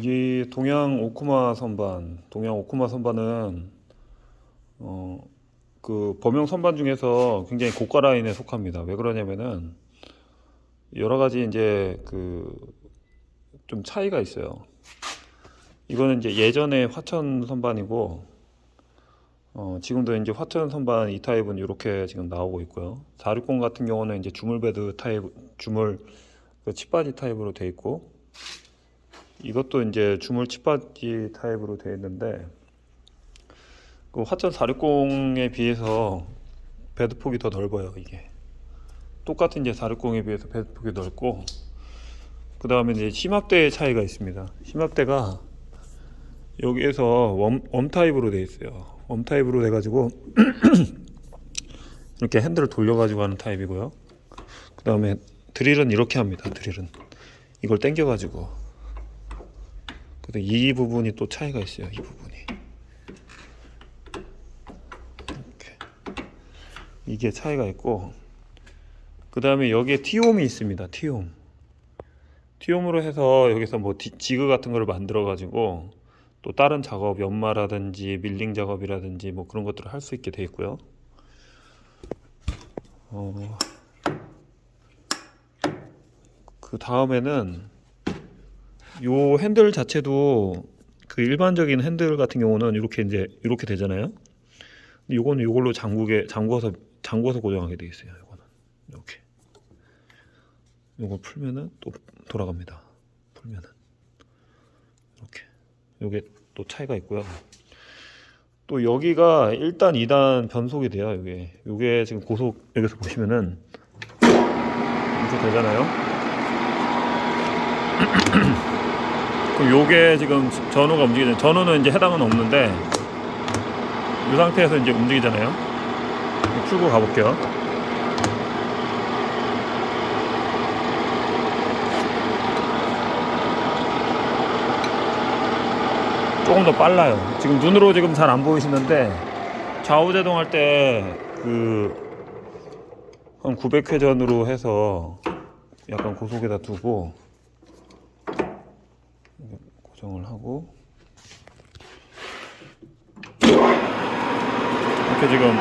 이 동양 오쿠마 선반은 그 범용 선반 중에서 굉장히 고가 라인에 속합니다. 왜 그러냐면은 여러 가지 이제 그 좀 차이가 있어요. 이거는 이제 예전에 화천 선반이고 지금도 이제 화천 선반 이 타입은 이렇게 지금 나오고 있고요. 460 같은 경우는 이제 주물 베드 타입, 주물 그 칩바지 타입으로 돼 있고, 이것도 이제 주물 칩바지 타입으로 되어 있는데, 그 화천 460에 비해서 베드폭이 더 넓어요. 이게 똑같은 이제 460에 비해서 베드폭이 넓고, 그 다음에 이제 심압대의 차이가 있습니다. 심압대가 여기에서 웜 타입으로 되어 있어요. 웜 타입으로 돼가지고 이렇게 핸들을 돌려가지고 하는 타입이고요. 그 다음에 드릴은 이렇게 합니다. 드릴은 이걸 당겨가지고, 근데 이 부분이 또 차이가 있어요. 이 부분이 이렇게, 이게 차이가 있고, 그 다음에 여기에 티홈이 있습니다. 티홈으로 해서 여기서 뭐 지그 같은 거를 만들어 가지고 또 다른 작업, 연마라든지 밀링 작업이라든지 뭐 그런 것들을 할 수 있게 돼 있고요. 그 다음에는 요 핸들 자체도 그 일반적인 핸들 같은 경우는 이렇게 이제 이렇게 되잖아요. 근데 요거는 요걸로 잠궈서 고정하게 돼 있어요. 요거는 이렇게, 요거 풀면은 또 돌아갑니다. 풀면은 이렇게, 요게 또 차이가 있고요. 또 여기가 1단, 2단 변속이 돼요. 요게 지금 고속, 여기서 보시면은 이렇게 되잖아요. 그럼 요게 지금 전후가 움직이잖아요. 전후는 이제 해당은 없는데 이 상태에서 이제 움직이잖아요. 풀고 가볼게요. 조금 더 빨라요. 지금 눈으로 지금 잘 안 보이시는데 좌우 제동할 때 그 한 900회전으로 해서 약간 고속에다 두고 고정을 하고 이렇게 지금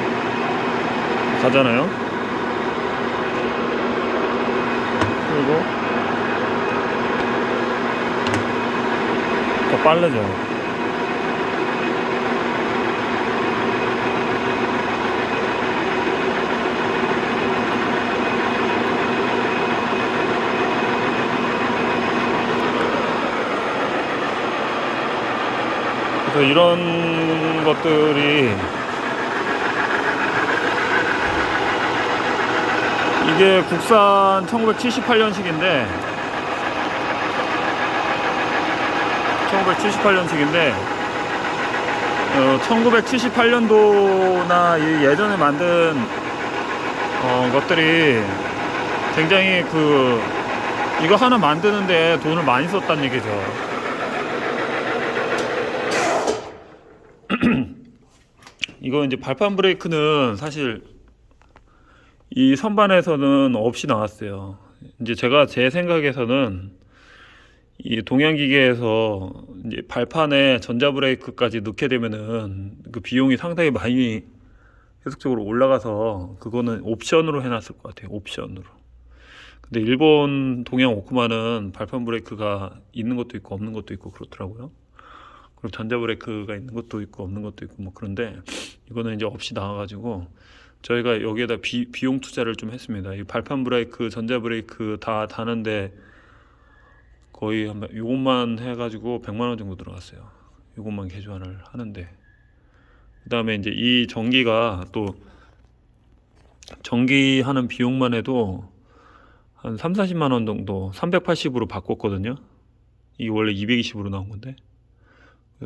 가잖아요. 그리고 더 빠르죠. 그래서 이런 것들이, 이게 국산 1978년식인데 1978년도나 이 예전에 만든 것들이 굉장히 이거 하나 만드는데 돈을 많이 썼다는 얘기죠. 이거 이제 발판 브레이크는 사실 이 선반에서는 없이 나왔어요. 이제 제가 제 생각에서는 이 동양기계에서 이제 발판에 전자 브레이크까지 넣게 되면은 그 비용이 상당히 많이 계속적으로 올라가서 그거는 옵션으로 해놨을 것 같아요. 옵션으로. 근데 일본 동양 오크마는 발판 브레이크가 있는 것도 있고 없는 것도 있고 그렇더라고요. 그리고 전자 브레이크가 있는 것도 있고 없는 것도 있고 뭐 그런데 이거는 이제 없이 나와가지고 저희가 여기에다 비용 투자를 좀 했습니다. 이 발판 브레이크, 전자 브레이크 다 다는데 거의 요것만 해가지고 100만 원 정도 들어갔어요. 요것만 개조안을 하는데. 그 다음에 이제 이 전기가 또 전기하는 비용만 해도 한 3, 40만 원 정도, 380으로 바꿨거든요. 이게 원래 220으로 나온 건데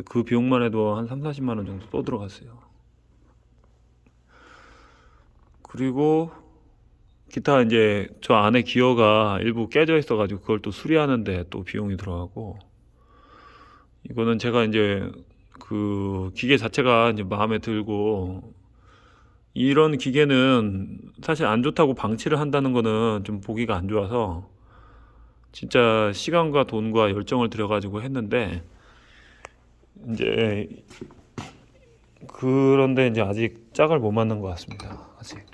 그 비용만 해도 한 3, 40만 원 정도 또 들어갔어요. 그리고 기타 이제 저 안에 기어가 일부 깨져 있어가지고 그걸 또 수리하는데 또 비용이 들어가고, 이거는 제가 이제 그 기계 자체가 이제 마음에 들고, 이런 기계는 사실 안 좋다고 방치를 한다는 거는 좀 보기가 안 좋아서 진짜 시간과 돈과 열정을 들여가지고 했는데 이제 그런데 이제 아직 짝을 못 만난 것 같습니다. 아직.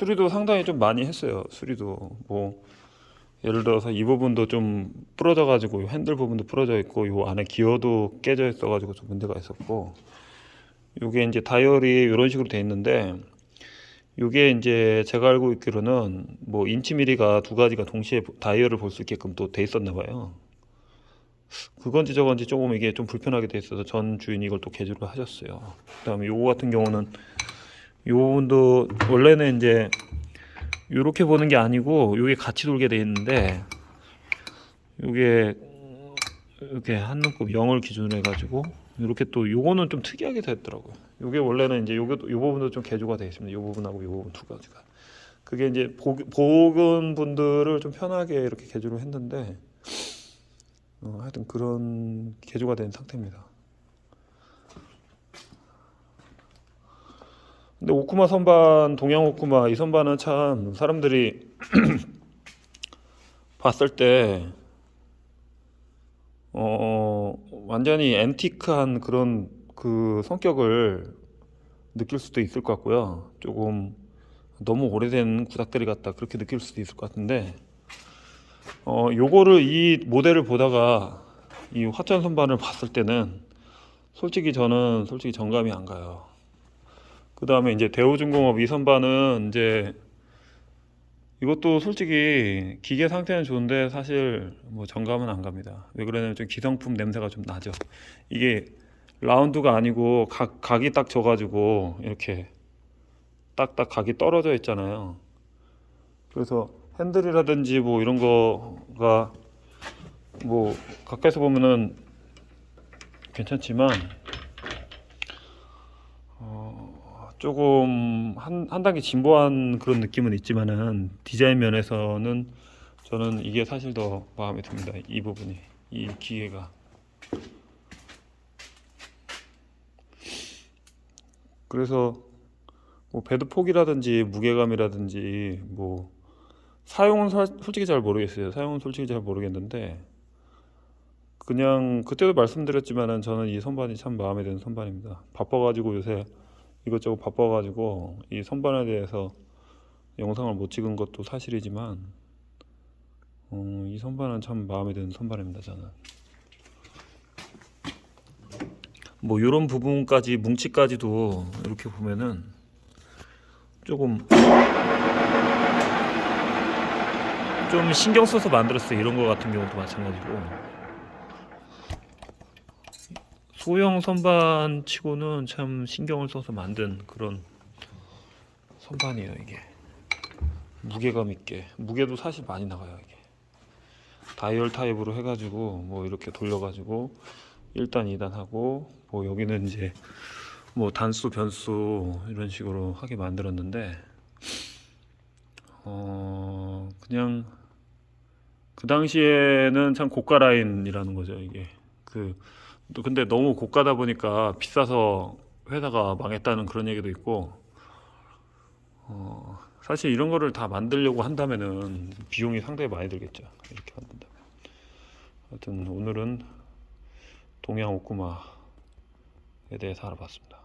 수리도 상당히 좀 많이 했어요. 수리도 뭐 예를 들어서 이 부분도 좀 부러져 가지고 핸들 부분도 부러져 있고 요 안에 기어도 깨져 있어 가지고 좀 문제가 있었고, 요게 이제 다이얼이 이런 식으로 돼 있는데 요게 이제 제가 알고 있기로는 뭐 인치 미리가 두 가지가 동시에 다이얼을 볼 수 있게끔 또 돼 있었나 봐요. 그건지 저건지 조금 이게 좀 불편하게 돼 있어서 전 주인이 이걸 또 개조를 하셨어요. 그다음에 요거 같은 경우는 요 부분도 원래는 이제 요렇게 보는 게 아니고 요게 같이 돌게 돼 있는데 요게 이렇게 한 눈곱 0을 기준으로 해가지고 이렇게 또 요거는 좀 특이하게 됐더라고요. 요게 원래는 이제 요게 요 부분도 좀 개조가 되어 있습니다. 요 부분하고 요 부분 두 가지가. 그게 이제 보건 분들을 좀 편하게 이렇게 개조를 했는데 하여튼 그런 개조가 된 상태입니다. 근데 오쿠마 선반, 동양 오쿠마 이 선반은 참 사람들이 봤을 때 완전히 앤티크한 그런 그 성격을 느낄 수도 있을 것 같고요. 조금 너무 오래된 구닥다리 같다 그렇게 느낄 수도 있을 것 같은데 요거를 이 모델을 보다가 이 화천 선반을 봤을 때는 솔직히 저는 솔직히 정감이 안 가요. 그 다음에 이제 대우중공업 이 선반은 이제 이것도 솔직히 기계 상태는 좋은데 사실 뭐 정감은 안 갑니다. 왜 그러냐면 좀 기성품 냄새가 좀 나죠. 이게 라운드가 아니고 각이 딱 져가지고 이렇게 딱딱 각이 떨어져 있잖아요. 그래서 핸들이라든지 뭐 이런 거가 뭐 가까이서 보면은 괜찮지만 조금 한 단계 진보한 그런 느낌은 있지만은 디자인 면에서는 저는 이게 사실 더 마음에 듭니다. 이 부분이, 이 기계가. 그래서 뭐 배드 폭이라든지 무게감이라든지 뭐 사용은 솔직히 잘 모르겠어요. 사용은 솔직히 잘 모르겠는데 그냥 그때도 말씀드렸지만은 저는 이 선반이 참 마음에 드는 선반입니다. 바빠가지고 요새 이것저것 바빠가지고 이 선반에 대해서 영상을 못 찍은 것도 사실이지만 이 선반은 참 마음에 드는 선반입니다. 저는 뭐 이런 부분까지 뭉치까지도 이렇게 보면은 조금 좀 신경 써서 만들었어요. 이런 거 같은 경우도 마찬가지고 소형 선반 치고는 참 신경을 써서 만든 그런 선반이에요. 이게 무게감 있게, 무게도 사실 많이 나가요. 이게 다이얼 타입으로 해가지고 뭐 이렇게 돌려가지고 1단 2단 하고 뭐 여기는 이제 뭐 단수 변수 이런 식으로 하게 만들었는데 그냥 그 당시에는 참 고가 라인이라는 거죠. 이게 근데 너무 고가다 보니까 비싸서 회사가 망했다는 그런 얘기도 있고 사실 이런 거를 다 만들려고 한다면은 비용이 상당히 많이 들겠죠. 이렇게 만든다면. 하여튼 오늘은 동양 오쿠마에 대해서 알아봤습니다.